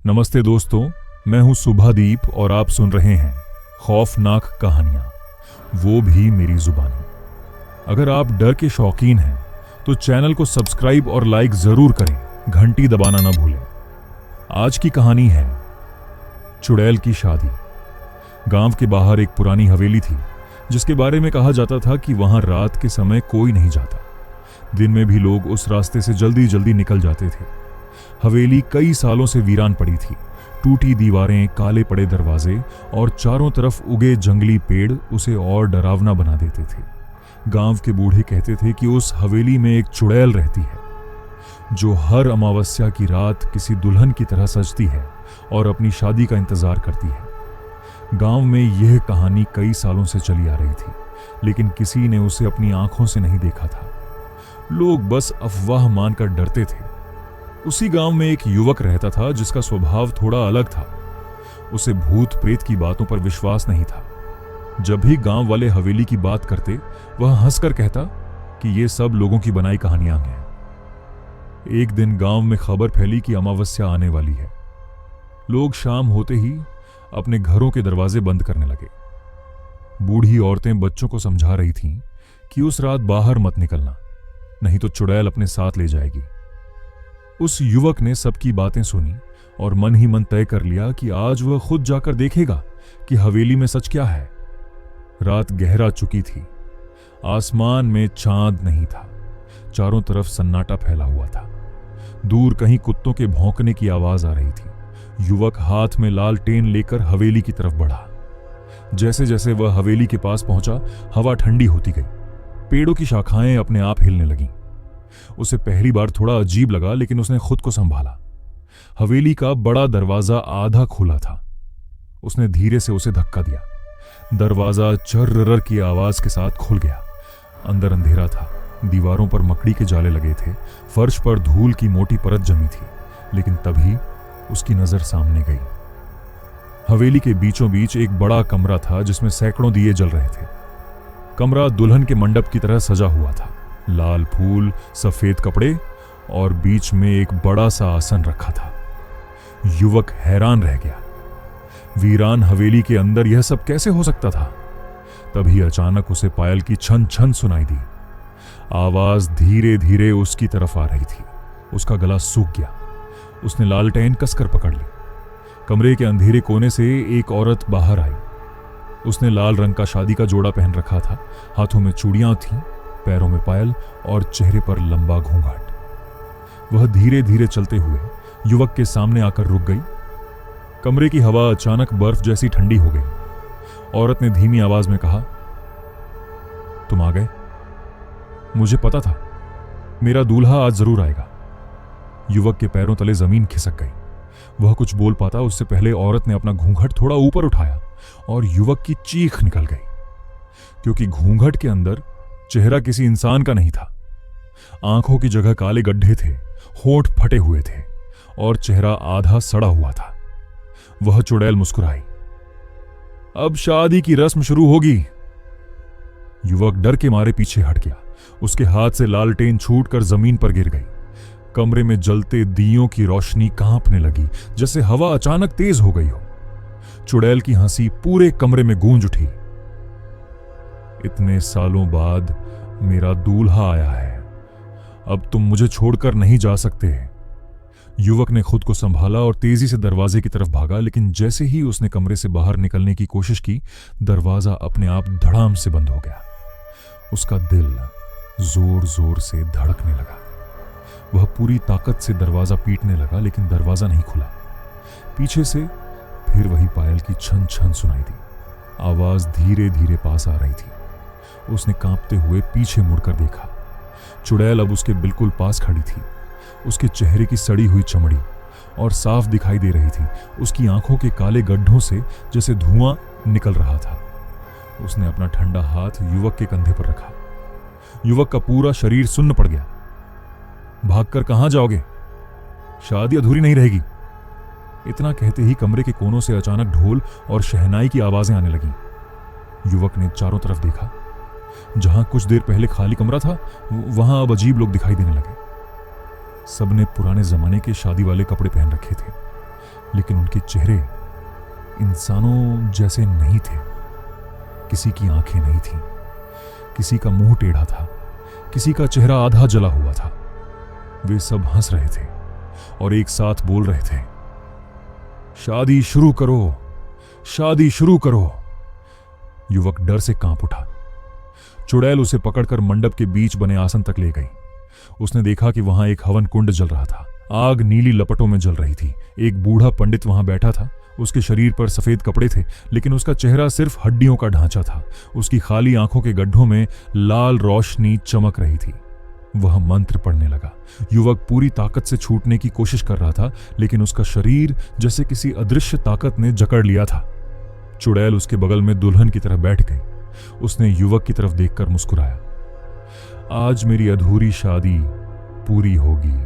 नमस्ते दोस्तों, मैं हूं सुभादीप और आप सुन रहे हैं खौफनाक कहानियां, वो भी मेरी जुबानी। अगर आप डर के शौकीन हैं तो चैनल को सब्सक्राइब और लाइक जरूर करें, घंटी दबाना ना भूलें। आज की कहानी है चुड़ैल की शादी। गांव के बाहर एक पुरानी हवेली थी जिसके बारे में कहा जाता था कि वहां रात के समय कोई नहीं जाता। दिन में भी लोग उस रास्ते से जल्दी जल्दी निकल जाते थे। हवेली कई सालों से वीरान पड़ी थी। टूटी दीवारें, काले पड़े दरवाजे और चारों तरफ उगे जंगली पेड़ उसे और डरावना बना देते थे। गांव के बूढ़े कहते थे कि उस हवेली में एक चुड़ैल रहती है जो हर अमावस्या की रात किसी दुल्हन की तरह सजती है और अपनी शादी का इंतजार करती है। गांव में यह कहानी कई सालों से चली आ रही थी, लेकिन किसी ने उसे अपनी आंखों से नहीं देखा था। लोग बस अफवाह मानकर डरते थे। उसी गांव में एक युवक रहता था जिसका स्वभाव थोड़ा अलग था। उसे भूत प्रेत की बातों पर विश्वास नहीं था। जब भी गांव वाले हवेली की बात करते, वह हंसकर कहता कि ये सब लोगों की बनाई कहानियां हैं। एक दिन गांव में खबर फैली कि अमावस्या आने वाली है। लोग शाम होते ही अपने घरों के दरवाजे बंद करने लगे। बूढ़ी औरतें बच्चों को समझा रही थीं कि उस रात बाहर मत निकलना, नहीं तो चुड़ैल अपने साथ ले जाएगी। उस युवक ने सबकी बातें सुनी और मन ही मन तय कर लिया कि आज वह खुद जाकर देखेगा कि हवेली में सच क्या है। रात गहरा चुकी थी। आसमान में चांद नहीं था। चारों तरफ सन्नाटा फैला हुआ था। दूर कहीं कुत्तों के भौंकने की आवाज आ रही थी। युवक हाथ में लालटेन लेकर हवेली की तरफ बढ़ा। जैसे जैसे वह हवेली के पास पहुंचा, हवा ठंडी होती गई। पेड़ों की शाखाएं अपने आप हिलने लगीं। उसे पहली बार थोड़ा अजीब लगा, लेकिन उसने खुद को संभाला। हवेली का बड़ा दरवाजा आधा खुला था। उसने धीरे से उसे धक्का दिया। दरवाजा चर्रर की आवाज के साथ खुल गया। अंदर अंधेरा था। दीवारों पर मकड़ी के जाले लगे थे। फर्श पर धूल की मोटी परत जमी थी। लेकिन तभी उसकी नजर सामने गई। हवेली के बीचों बीच एक बड़ा कमरा था जिसमें सैकड़ों दिए जल रहे थे। कमरा दुल्हन के मंडप की तरह सजा हुआ था। लाल फूल, सफेद कपड़े और बीच में एक बड़ा सा आसन रखा था। युवक हैरान रह गया। वीरान हवेली के अंदर यह सब कैसे हो सकता था? तभी अचानक उसे पायल की छन छन सुनाई दी। आवाज धीरे धीरे उसकी तरफ आ रही थी। उसका गला सूख गया। उसने लालटेन कसकर पकड़ ली। कमरे के अंधेरे कोने से एक औरत बाहर आई। उसने लाल रंग का शादी का जोड़ा पहन रखा था। हाथों में चूड़ियां थीं, पैरों में पायल और चेहरे पर लंबा घूंघट। वह धीरे धीरे चलते हुए युवक के सामने आकर रुक गई। कमरे की हवा अचानक बर्फ जैसी ठंडी हो गई। औरत ने धीमी आवाज में कहा, तुम आ गए। मुझे पता था मेरा दूल्हा आज जरूर आएगा। युवक के पैरों तले जमीन खिसक गई। वह कुछ बोल पाता उससे पहले औरत ने अपना घूंघट थोड़ा ऊपर उठाया और युवक की चीख निकल गई, क्योंकि घूंघट के अंदर चेहरा किसी इंसान का नहीं था। आंखों की जगह काले गड्ढे थे, होंठ फटे हुए थे और चेहरा आधा सड़ा हुआ था। वह चुड़ैल मुस्कुराई। अब शादी की रस्म शुरू होगी। युवक डर के मारे पीछे हट गया। उसके हाथ से लालटेन छूटकर जमीन पर गिर गई। कमरे में जलते दियों की रोशनी कांपने लगी, जैसे हवा अचानक तेज हो गई हो। चुड़ैल की हंसी पूरे कमरे में गूंज उठी। इतने सालों बाद मेरा दूल्हा आया है। अब तुम मुझे छोड़कर नहीं जा सकते। युवक ने खुद को संभाला और तेजी से दरवाजे की तरफ भागा, लेकिन जैसे ही उसने कमरे से बाहर निकलने की कोशिश की, दरवाजा अपने आप धड़ाम से बंद हो गया। उसका दिल जोर जोर से धड़कने लगा। वह पूरी ताकत से दरवाजा पीटने लगा, लेकिन दरवाजा नहीं खुला। पीछे से फिर वही पायल की छन छन सुनाई दी। आवाज धीरे धीरे पास आ रही थी। उसने कांपते हुए पीछे मुड़कर देखा। चुड़ैल अब उसके बिल्कुल पास खड़ी थी। उसके चेहरे की सड़ी हुई चमड़ी और साफ दिखाई दे रही थी। उसकी आंखों के काले गड्ढों से जैसे धुआं निकल रहा था। उसने अपना ठंडा हाथ युवक के कंधे पर रखा। युवक का पूरा शरीर सुन्न पड़ गया। भागकर कहां जाओगे? शादी अधूरी नहीं रहेगी। इतना कहते ही कमरे के कोनों से अचानक ढोल और शहनाई की आवाजें आने लगीं। युवक ने चारों तरफ देखा। जहां कुछ देर पहले खाली कमरा था, वहां अब अजीब लोग दिखाई देने लगे। सबने पुराने जमाने के शादी वाले कपड़े पहन रखे थे। लेकिन उनके चेहरे इंसानों जैसे नहीं थे। किसी की आंखें नहीं थीं, किसी का मुंह टेढ़ा था, किसी का चेहरा आधा जला हुआ था। वे सब हंस रहे थे और एक साथ बोल रहे थे, शादी शुरू करो, शादी शुरू करो। युवक डर से कांप उठा। चुड़ैल उसे पकड़कर मंडप के बीच बने आसन तक ले गई। उसने देखा कि वहां एक हवन कुंड जल रहा था। आग नीली लपटों में जल रही थी। एक बूढ़ा पंडित वहां बैठा था। उसके शरीर पर सफेद कपड़े थे, लेकिन उसका चेहरा सिर्फ हड्डियों का ढांचा था। उसकी खाली आंखों के गड्ढों में लाल रोशनी चमक रही थी। वह मंत्र पढ़ने लगा। युवक पूरी ताकत से छूटने की कोशिश कर रहा था, लेकिन उसका शरीर जैसे किसी अदृश्य ताकत ने जकड़ लिया था। चुड़ैल उसके बगल में दुल्हन की तरह बैठ गई। उसने युवक की तरफ देखकर मुस्कुराया। आज मेरी अधूरी शादी पूरी होगी।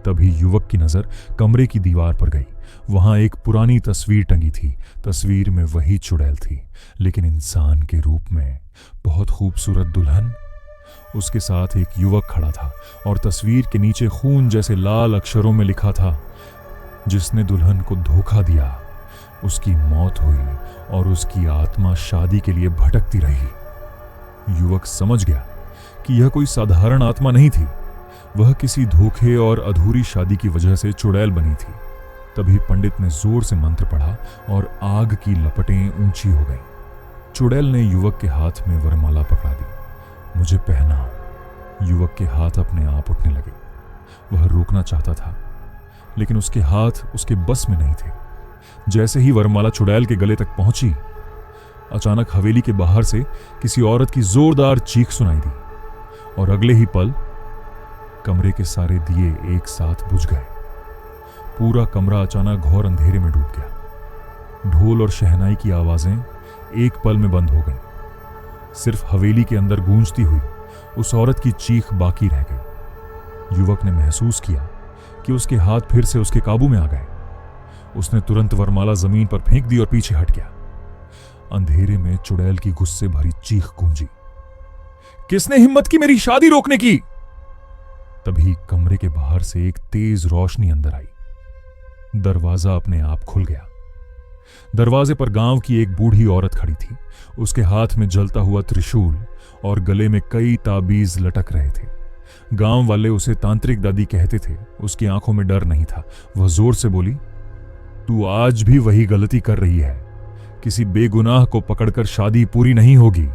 तभी युवक की नजर कमरे की दीवार पर गई। वहां एक पुरानी तस्वीर टंगी थी। तस्वीर में वही चुड़ैल थी, लेकिन इंसान के रूप में। बहुत खूबसूरत दुल्हन, उसके साथ एक युवक खड़ा था और तस्वीर के नीचे खून जैसे लाल अक्षरों में लिखा था, जिसने दुल्हन को धोखा दिया उसकी मौत हुई और उसकी आत्मा शादी के लिए भटकती रही। युवक समझ गया कि यह कोई साधारण आत्मा नहीं थी। वह किसी धोखे और अधूरी शादी की वजह से चुड़ैल बनी थी। तभी पंडित ने जोर से मंत्र पढ़ा और आग की लपटें ऊंची हो गईं। चुड़ैल ने युवक के हाथ में वरमाला पकड़ा दी। मुझे पहनाओ। युवक के हाथ अपने आप उठने लगे। वह रोकना चाहता था, लेकिन उसके हाथ उसके बस में नहीं थे। जैसे ही वरमाला चुड़ैल के गले तक पहुंची, अचानक हवेली के बाहर से किसी औरत की जोरदार चीख सुनाई दी और अगले ही पल कमरे के सारे दिए एक साथ बुझ गए। पूरा कमरा अचानक घोर अंधेरे में डूब गया। ढोल और शहनाई की आवाजें एक पल में बंद हो गईं। सिर्फ हवेली के अंदर गूंजती हुई उस औरत की चीख बाकी रह गई। युवक ने महसूस किया कि उसके हाथ फिर से उसके काबू में आ गए। उसने तुरंत वरमाला जमीन पर फेंक दी और पीछे हट गया। अंधेरे में चुड़ैल की गुस्से भरी चीख गूंजी, किसने हिम्मत की मेरी शादी रोकने की? तभी कमरे के बाहर से एक तेज रोशनी अंदर आई। दरवाजा अपने आप खुल गया। दरवाजे पर गांव की एक बूढ़ी औरत खड़ी थी। उसके हाथ में जलता हुआ त्रिशूल और गले में कई ताबीज लटक रहे थे। गांव वाले उसे तांत्रिक दादी कहते थे। उसकी आंखों में डर नहीं था। वह जोर से बोली, तू आज भी वही गलती कर रही है। किसी बेगुनाह को पकड़कर शादी पूरी नहीं होगी।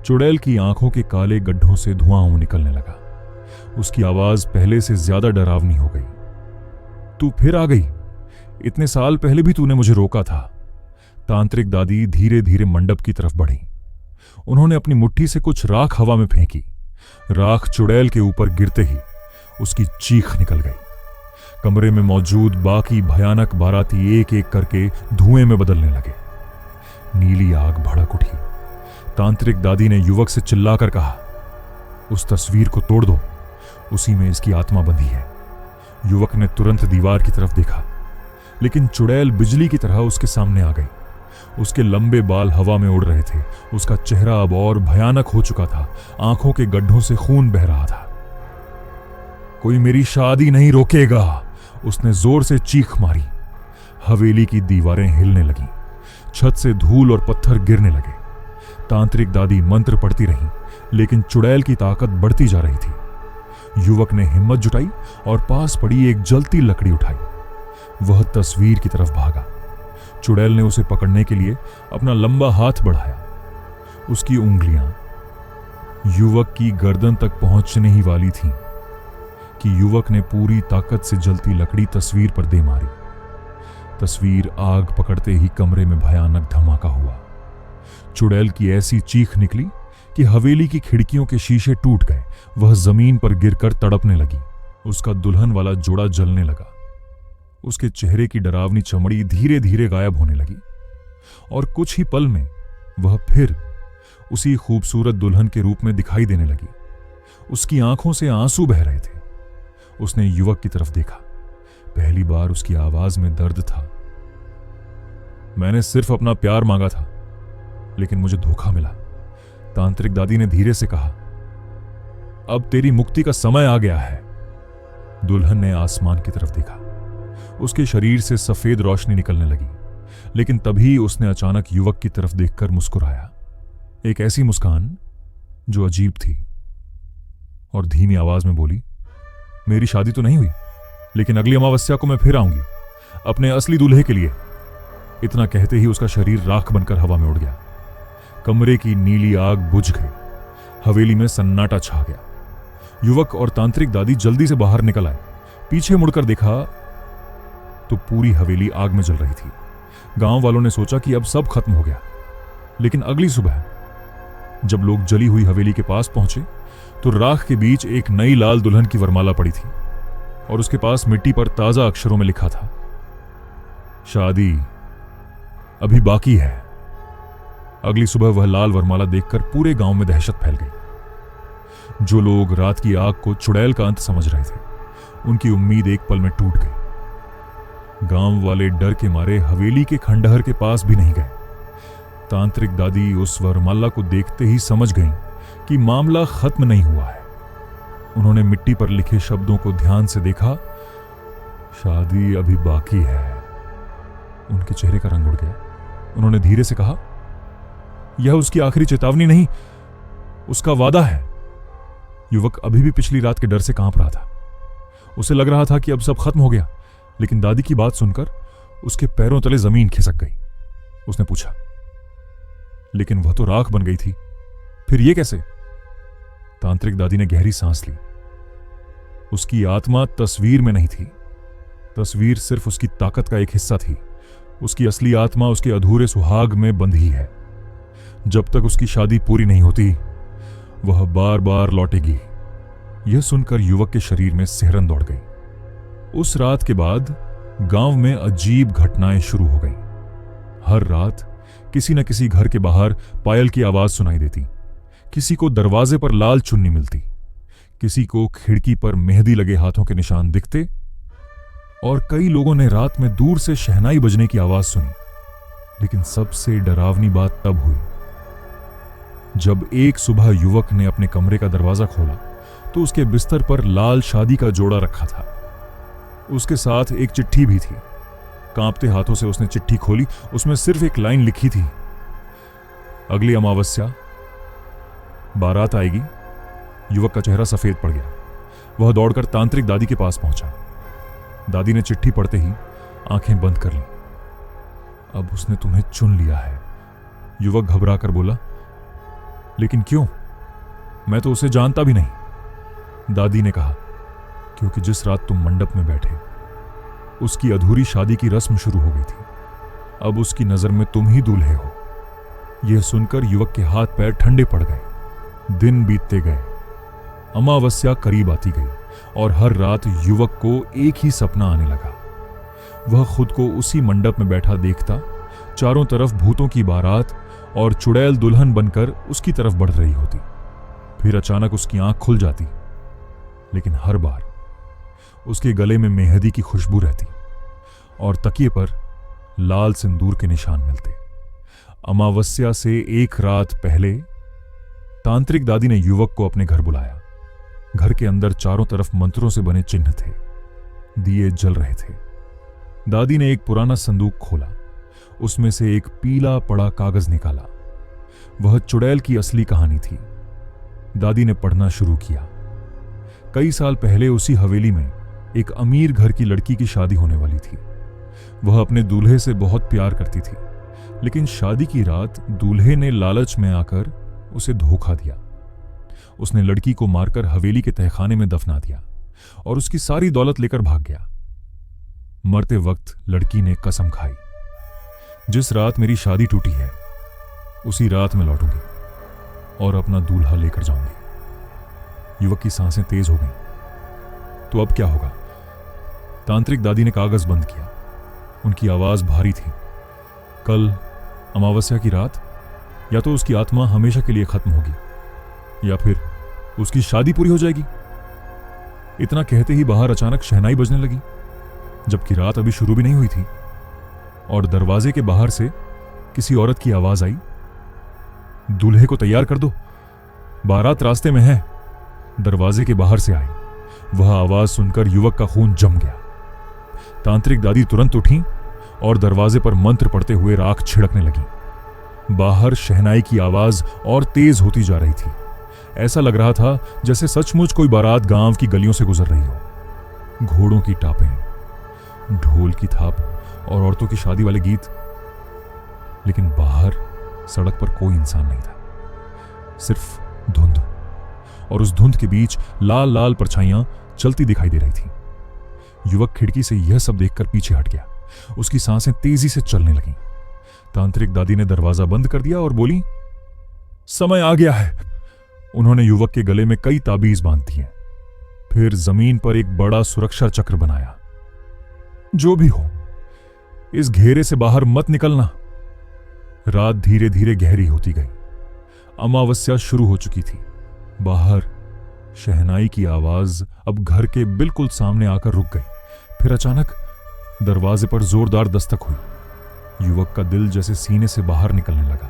चुड़ैल की आंखों के काले गड्ढों से धुआं निकलने लगा। उसकी आवाज पहले से ज्यादा डरावनी हो गई। तू फिर आ गई। इतने साल पहले भी तूने मुझे रोका था। तांत्रिक दादी धीरे धीरे मंडप की तरफ बढ़ी। उन्होंने अपनी मुट्ठी से कुछ राख हवा में फेंकी। राख चुड़ैल के ऊपर गिरते ही उसकी चीख निकल गई। कमरे में मौजूद बाकी भयानक बाराती एक एक करके धुएं में बदलने लगे। नीली आग भड़क उठी। तांत्रिक दादी ने युवक से चिल्लाकर कहा, उस तस्वीर को तोड़ दो, उसी में इसकी आत्मा बंधी है। युवक ने तुरंत दीवार की तरफ देखा, लेकिन चुड़ैल बिजली की तरह उसके सामने आ गई। उसके लंबे बाल हवा में उड़ रहे थे। उसका चेहरा अब और भयानक हो चुका था। आंखों के गड्ढों से खून बह रहा था। कोई मेरी शादी नहीं रोकेगा, उसने जोर से चीख मारी। हवेली की दीवारें हिलने लगीं। छत से धूल और पत्थर गिरने लगे। तांत्रिक दादी मंत्र पढ़ती रहीं, लेकिन चुड़ैल की ताकत बढ़ती जा रही थी। युवक ने हिम्मत जुटाई और पास पड़ी एक जलती लकड़ी उठाई। वह तस्वीर की तरफ भागा। चुड़ैल ने उसे पकड़ने के लिए अपना लंबा हाथ बढ़ाया। उसकी उंगलियां युवक की गर्दन तक पहुंचने ही वाली थीं कि युवक ने पूरी ताकत से जलती लकड़ी तस्वीर पर दे मारी। तस्वीर आग पकड़ते ही कमरे में भयानक धमाका हुआ। चुड़ैल की ऐसी चीख निकली कि हवेली की खिड़कियों के शीशे टूट गए। वह जमीन पर गिरकर तड़पने लगी। उसका दुल्हन वाला जोड़ा जलने लगा। उसके चेहरे की डरावनी चमड़ी धीरे धीरे गायब होने लगी और कुछ ही पल में वह फिर उसी खूबसूरत दुल्हन के रूप में दिखाई देने लगी। उसकी आंखों से आंसू बह रहे थे। उसने युवक की तरफ देखा। पहली बार उसकी आवाज में दर्द था। मैंने सिर्फ अपना प्यार मांगा था, लेकिन मुझे धोखा मिला। तांत्रिक दादी ने धीरे से कहा, अब तेरी मुक्ति का समय आ गया है। दुल्हन ने आसमान की तरफ देखा। उसके शरीर से सफेद रोशनी निकलने लगी, लेकिन तभी उसने अचानक युवक की तरफ देखकर मुस्कुराया। एक ऐसी मुस्कान जो अजीब थी, और धीमी आवाज में बोली, मेरी शादी तो नहीं हुई, लेकिन अगली अमावस्या को मैं फिर आऊंगी अपने असली दूल्हे के लिए। इतना कहते ही उसका शरीर राख बनकर हवा में उड़ गया। कमरे की नीली आग बुझ गई। हवेली में सन्नाटा छा गया। युवक और तांत्रिक दादी जल्दी से बाहर निकल आए। पीछे मुड़कर देखा तो पूरी हवेली आग में जल रही थी। गांव वालों ने सोचा कि अब सब खत्म हो गया, लेकिन अगली सुबह जब लोग जली हुई हवेली के पास पहुंचे तो राख के बीच एक नई लाल दुल्हन की वरमाला पड़ी थी, और उसके पास मिट्टी पर ताजा अक्षरों में लिखा था, शादी अभी बाकी है। अगली सुबह वह लाल वरमाला देखकर पूरे गांव में दहशत फैल गई। जो लोग रात की आग को चुड़ैल का अंत समझ रहे थे, उनकी उम्मीद एक पल में टूट गई। गांव वाले डर के मारे हवेली के खंडहर के पास भी नहीं गए। तांत्रिक दादी उस वरमाला को देखते ही समझ गईं कि मामला खत्म नहीं हुआ है। उन्होंने मिट्टी पर लिखे शब्दों को ध्यान से देखा, शादी अभी बाकी है। उनके चेहरे का रंग उड़ गया। उन्होंने धीरे से कहा, यह उसकी आखिरी चेतावनी नहीं, उसका वादा है। युवक अभी भी पिछली रात के डर से कांप रहा था। उसे लग रहा था कि अब सब खत्म हो गया, लेकिन दादी की बात सुनकर उसके पैरों तले जमीन खिसक गई। उसने पूछा, लेकिन वह तो राख बन गई थी, फिर ये कैसे? तांत्रिक दादी ने गहरी सांस ली। उसकी आत्मा तस्वीर में नहीं थी। तस्वीर सिर्फ उसकी ताकत का एक हिस्सा थी। उसकी असली आत्मा उसके अधूरे सुहाग में बंधी है। जब तक उसकी शादी पूरी नहीं होती, वह बार बार लौटेगी। यह सुनकर युवक के शरीर में सिहरन दौड़ गई। उस रात के बाद गांव में अजीब घटनाएं शुरू हो गईं। हर रात किसी न किसी घर के बाहर पायल की आवाज सुनाई देती। किसी को दरवाजे पर लाल चुन्नी मिलती, किसी को खिड़की पर मेहंदी लगे हाथों के निशान दिखते, और कई लोगों ने रात में दूर से शहनाई बजने की आवाज सुनी। लेकिन सबसे डरावनी बात तब हुई जब एक सुबह युवक ने अपने कमरे का दरवाजा खोला तो उसके बिस्तर पर लाल शादी का जोड़ा रखा था। उसके साथ एक चिट्ठी भी थी। कांपते हाथों से उसने चिट्ठी खोली। उसमें सिर्फ एक लाइन लिखी थी, अगली अमावस्या बारात आएगी। युवक का चेहरा सफेद पड़ गया। वह दौड़कर तांत्रिक दादी के पास पहुंचा। दादी ने चिट्ठी पढ़ते ही आंखें बंद कर ली। अब उसने तुम्हें चुन लिया है। युवक घबरा कर बोला, लेकिन क्यों? मैं तो उसे जानता भी नहीं। दादी ने कहा, क्योंकि जिस रात तुम मंडप में बैठे, उसकी अधूरी शादी की रस्म शुरू हो गई थी। अब उसकी नजर में तुम ही दूल्हे हो। यह सुनकर युवक के हाथ पैर ठंडे पड़ गए। दिन बीतते गए। अमावस्या करीब आती गई और हर रात युवक को एक ही सपना आने लगा। वह खुद को उसी मंडप में बैठा देखता। चारों तरफ भूतों की बारात और चुड़ैल दुल्हन बनकर उसकी तरफ बढ़ रही होती। फिर अचानक उसकी आंख खुल जाती, लेकिन हर बार उसके गले में मेहंदी की खुशबू रहती और तकिए पर लाल सिंदूर के निशान मिलते। अमावस्या से एक रात पहले तांत्रिक दादी ने युवक को अपने घर बुलाया। घर के अंदर चारों तरफ मंत्रों से बने चिन्ह थे। दिए जल रहे थे। दादी ने एक पुराना संदूक खोला। उसमें से एक पीला पड़ा कागज निकाला। वह चुड़ैल की असली कहानी थी। दादी ने पढ़ना शुरू किया। कई साल पहले उसी हवेली में एक अमीर घर की लड़की की शादी होने वाली थी। वह अपने दूल्हे से बहुत प्यार करती थी, लेकिन शादी की रात दूल्हे ने लालच में आकर उसे धोखा दिया। उसने लड़की को मारकर हवेली के तहखाने में दफना दिया और उसकी सारी दौलत लेकर भाग गया। मरते वक्त लड़की ने कसम खाई, जिस रात मेरी शादी टूटी है उसी रात मैं लौटूंगी और अपना दूल्हा लेकर जाऊंगी। युवक की सांसें तेज हो गईं। तो अब क्या होगा? तांत्रिक दादी ने कागज बंद किया। उनकी आवाज भारी थी। कल अमावस्या की रात या तो उसकी आत्मा हमेशा के लिए खत्म होगी या फिर उसकी शादी पूरी हो जाएगी। इतना कहते ही बाहर अचानक शहनाई बजने लगी, जबकि रात अभी शुरू भी नहीं हुई थी। और दरवाजे के बाहर से किसी औरत की आवाज आई, दूल्हे को तैयार कर दो, बारात रास्ते में है। दरवाजे के बाहर से आई। वह आवाज सुनकर युवक का खून जम गया। तांत्रिक दादी तुरंत उठी और दरवाजे पर मंत्र पढ़ते हुए राख छिड़कने लगी। बाहर शहनाई की आवाज और तेज होती जा रही थी। ऐसा लग रहा था जैसे सचमुच कोई बारात गांव की गलियों से गुजर रही हो। घोड़ों की टापें, ढोल की थाप और औरतों की शादी वाले गीत, लेकिन बाहर सड़क पर कोई इंसान नहीं था, सिर्फ धुंध। और उस धुंध के बीच लाल लाल परछाइयां चलती दिखाई दे रही थी। युवक खिड़की से यह सब देखकर पीछे हट गया। उसकी सांसें तेजी से चलने लगीं। तांत्रिक दादी ने दरवाजा बंद कर दिया और बोली, समय आ गया है। उन्होंने युवक के गले में कई ताबीज बांध दिए, फिर जमीन पर एक बड़ा सुरक्षा चक्र बनाया। जो भी हो, इस घेरे से बाहर मत निकलना। रात धीरे धीरे गहरी होती गई। अमावस्या शुरू हो चुकी थी। बाहर शहनाई की आवाज अब घर के बिल्कुल सामने आकर रुक गई। फिर अचानक दरवाजे पर जोरदार दस्तक हुई। युवक का दिल जैसे सीने से बाहर निकलने लगा।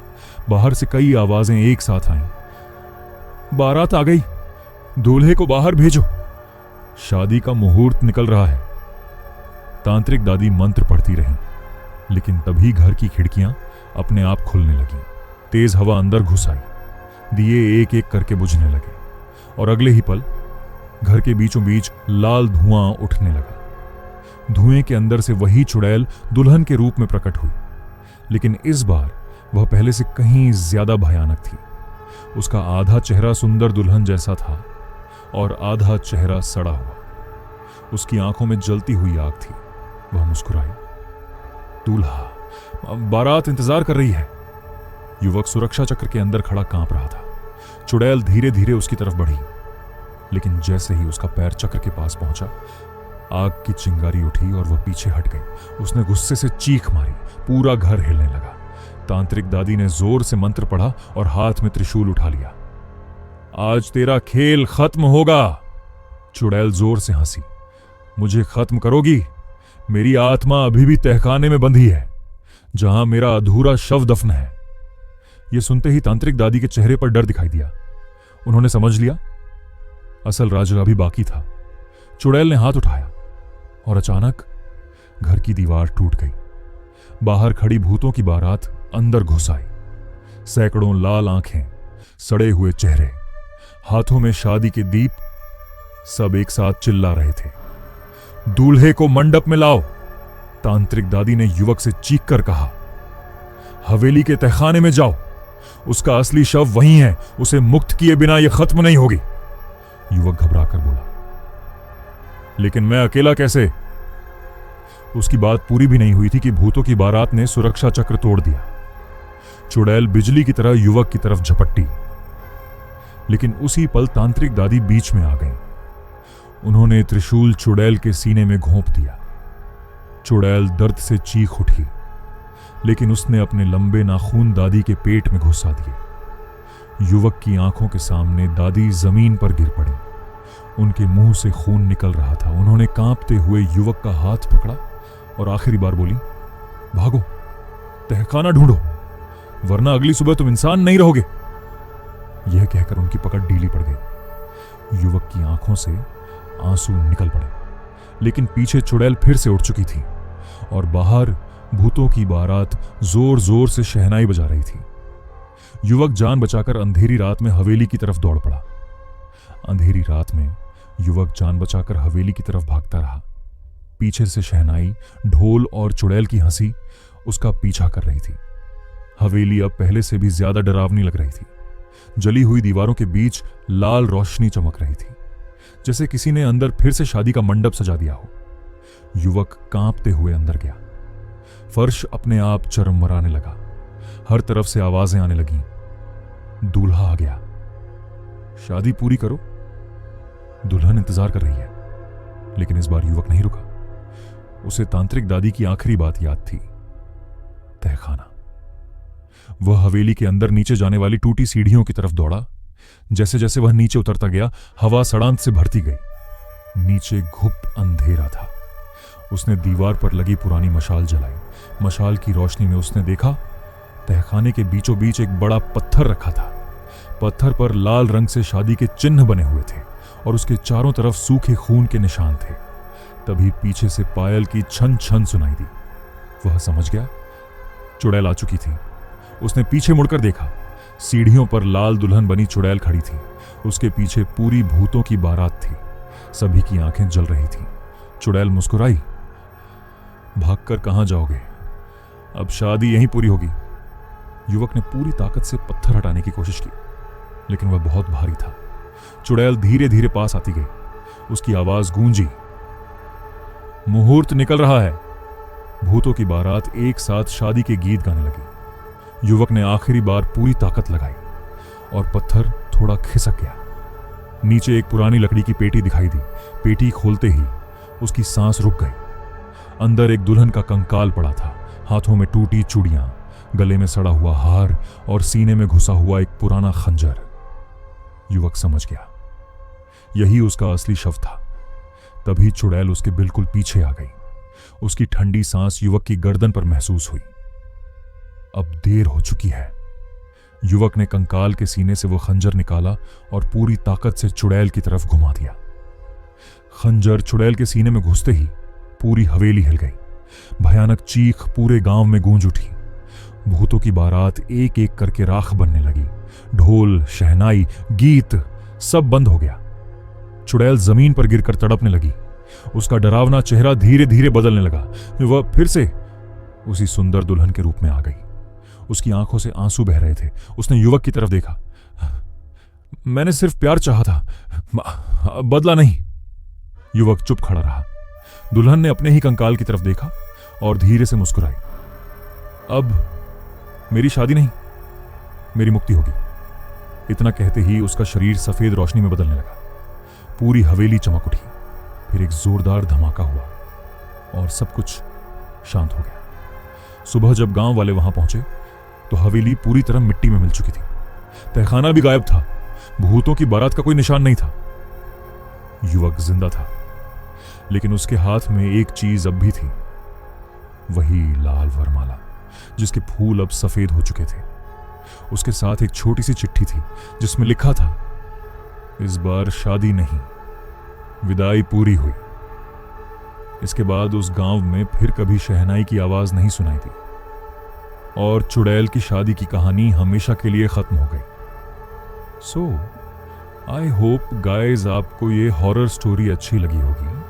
बाहर से कई आवाजें एक साथ आईं। बारात आ गई, दूल्हे को बाहर भेजो, शादी का मुहूर्त निकल रहा है। तांत्रिक दादी मंत्र पढ़ती रही, लेकिन तभी घर की खिड़कियां अपने आप खुलने लगीं। तेज हवा अंदर घुस आई। दिए एक एक करके बुझने लगे और अगले ही पल घर के बीचों बीच लाल धुआं उठने लगा। धुएं के अंदर से वही चुड़ैल दुल्हन के रूप में प्रकट हुई, लेकिन इस बार वह पहले से कहीं ज्यादा भयानक थी। उसका आधा चेहरा सुंदर दुल्हन जैसा था और आधा चेहरा सड़ा हुआ। उसकी आंखों में जलती हुई आग थी। वह मुस्कुराई। दूल्हा, बारात इंतजार कर रही है। युवक सुरक्षा चक्र के अंदर खड़ा कांप रहा था। चुड़ैल धीरे धीरे उसकी तरफ बढ़ी, लेकिन जैसे ही उसका पैर चक्र के पास पहुंचा, आग की चिंगारी उठी और वह पीछे हट गई। उसने गुस्से से चीख मारी। पूरा घर हिलने लगा। तांत्रिक दादी ने जोर से मंत्र पढ़ा और हाथ में त्रिशूल उठा लिया। आज तेरा खेल खत्म होगा। चुड़ैल जोर से हंसी। मुझे खत्म करोगी? मेरी आत्मा अभी भी तहखाने में बंधी है, जहां मेरा अधूरा शव दफन है। यह सुनते ही तांत्रिक दादी के चेहरे पर डर दिखाई दिया। उन्होंने समझ लिया असल राज अभी बाकी था। चुड़ैल ने हाथ उठाया और अचानक घर की दीवार टूट गई। बाहर खड़ी भूतों की बारात अंदर घुस आई। सैकड़ों लाल आंखें, सड़े हुए चेहरे, हाथों में शादी के दीप, सब एक साथ चिल्ला रहे थे, दूल्हे को मंडप में लाओ। तांत्रिक दादी ने युवक से चीख कर कहा, हवेली के तहखाने में जाओ। उसका असली शव वहीं है। उसे मुक्त किए बिना यह खत्म नहीं होगी। युवक घबराकर बोला, लेकिन मैं अकेला कैसे? उसकी बात पूरी भी नहीं हुई थी कि भूतों की बारात ने सुरक्षा चक्र तोड़ दिया। चुड़ैल बिजली की तरह युवक की तरफ झपट्टी, लेकिन उसी पल तांत्रिक दादी बीच में आ गई। उन्होंने त्रिशूल चुड़ैल के सीने में घोंप दिया। चुड़ैल दर्द से चीख उठी, लेकिन उसने अपने लंबे नाखून दादी के पेट में घुसा दिए। युवक की आंखों के सामने दादी जमीन पर गिर पड़ी। उनके मुंह से खून निकल रहा था। उन्होंने कांपते हुए युवक का हाथ पकड़ा और आखिरी बार बोली, भागो, तहखाना ढूंढो, वरना अगली सुबह तुम इंसान नहीं रहोगे। यह कहकर उनकी पकड़ ढीली पड़ गई। युवक की आंखों से आंसू निकल पड़े, लेकिन पीछे चुड़ैल फिर से उठ चुकी थी और बाहर भूतों की बारात जोर जोर से शहनाई बजा रही थी। युवक जान बचाकर अंधेरी रात में हवेली की तरफ दौड़ पड़ा। अंधेरी रात में युवक जान बचाकर हवेली की तरफ भागता रहा। पीछे से शहनाई, ढोल और चुड़ैल की हंसी उसका पीछा कर रही थी। हवेली अब पहले से भी ज्यादा डरावनी लग रही थी। जली हुई दीवारों के बीच लाल रोशनी चमक रही थी, जैसे किसी ने अंदर फिर से शादी का मंडप सजा दिया हो। युवक कांपते हुए अंदर गया। फर्श अपने आप चरमराने लगा। हर तरफ से आवाजें आने लगीं। दूल्हा आ गया, शादी पूरी करो। दुल्हन इंतजार कर रही है, लेकिन इस बार युवक नहीं रुका। उसे तांत्रिक दादी की आखिरी बात याद थी, तहखाना। वह हवेली के अंदर नीचे जाने वाली टूटी सीढ़ियों की तरफ दौड़ा। जैसे जैसे वह नीचे उतरता गया, हवा सड़ांत से भरती गई। नीचे घुप अंधेरा था। उसने दीवार पर लगी पुरानी मशाल जलाई। मशाल की रोशनी में उसने देखा, तहखाने के बीचों बीच एक बड़ा पत्थर रखा था। पत्थर पर लाल रंग से शादी के चिन्ह बने हुए थे और उसके चारों तरफ सूखे खून के निशान थे। तभी पीछे से पायल की छन छन सुनाई दी। वह समझ गया, चुड़ैल आ चुकी थी। उसने पीछे मुड़कर देखा, सीढ़ियों पर लाल दुल्हन बनी चुड़ैल खड़ी थी। उसके पीछे पूरी भूतों की बारात थी। सभी की आंखें जल रही थीं। चुड़ैल मुस्कुराई, भागकर कहां जाओगे, अब शादी यहीं पूरी होगी। युवक ने पूरी ताकत से पत्थर हटाने की कोशिश की, लेकिन वह बहुत भारी था। चुड़ैल धीरे धीरे पास आती गई। उसकी आवाज गूंजी, मुहूर्त निकल रहा है। भूतों की बारात एक साथ शादी के गीत गाने लगी। युवक ने आखिरी बार पूरी ताकत लगाई और पत्थर थोड़ा खिसक गया। नीचे एक पुरानी लकड़ी की पेटी दिखाई दी। पेटी खोलते ही उसकी सांस रुक गई। अंदर एक दुल्हन का कंकाल पड़ा था, हाथों में टूटी चूड़ियां, गले में सड़ा हुआ हार और सीने में घुसा हुआ एक पुराना खंजर। युवक समझ गया, यही उसका असली शव था। तभी चुड़ैल उसके बिल्कुल पीछे आ गई। उसकी ठंडी सांस युवक की गर्दन पर महसूस हुई। अब देर हो चुकी है। युवक ने कंकाल के सीने से वो खंजर निकाला और पूरी ताकत से चुड़ैल की तरफ घुमा दिया। खंजर चुड़ैल के सीने में घुसते ही पूरी हवेली हिल गई। भयानक चीख पूरे गांव में गूंज उठी। भूतों की बारात एक एक करके राख बनने लगी। ढोल, शहनाई, गीत सब बंद हो गया। चुड़ैल जमीन पर गिरकर तड़पने लगी। उसका डरावना चेहरा धीरे धीरे बदलने लगा। वह फिर से उसी सुंदर दुल्हन के रूप में आ गई। उसकी आंखों से आंसू बह रहे थे। उसने युवक की तरफ देखा। मैंने सिर्फ प्यार चाहा था, बदला नहीं। युवक चुप खड़ा रहा। दुल्हन ने अपने ही कंकाल की तरफ देखा और धीरे से मुस्कुराई। अब मेरी शादी नहीं, मेरी मुक्ति होगी। इतना कहते ही उसका शरीर सफेद रोशनी में बदलने लगा। पूरी हवेली चमक उठी। फिर एक जोरदार धमाका हुआ और सब कुछ शांत हो गया। सुबह जब गांव वाले वहां पहुंचे तो हवेली पूरी तरह मिट्टी में मिल चुकी थी। तहखाना भी गायब था। भूतों की बारात का कोई निशान नहीं था। युवक जिंदा था, लेकिन उसके हाथ में एक चीज अब भी थी, वही लाल वरमाला जिसके फूल अब सफेद हो चुके थे। उसके साथ एक छोटी सी चिट्ठी थी जिसमें लिखा था, इस बार शादी नहीं, विदाई पूरी हुई। इसके बाद उस गांव में फिर कभी शहनाई की आवाज नहीं सुनाई दी और चुड़ैल की शादी की कहानी हमेशा के लिए खत्म हो गई। सो आई होप गाइज आपको ये हॉरर स्टोरी अच्छी लगी होगी।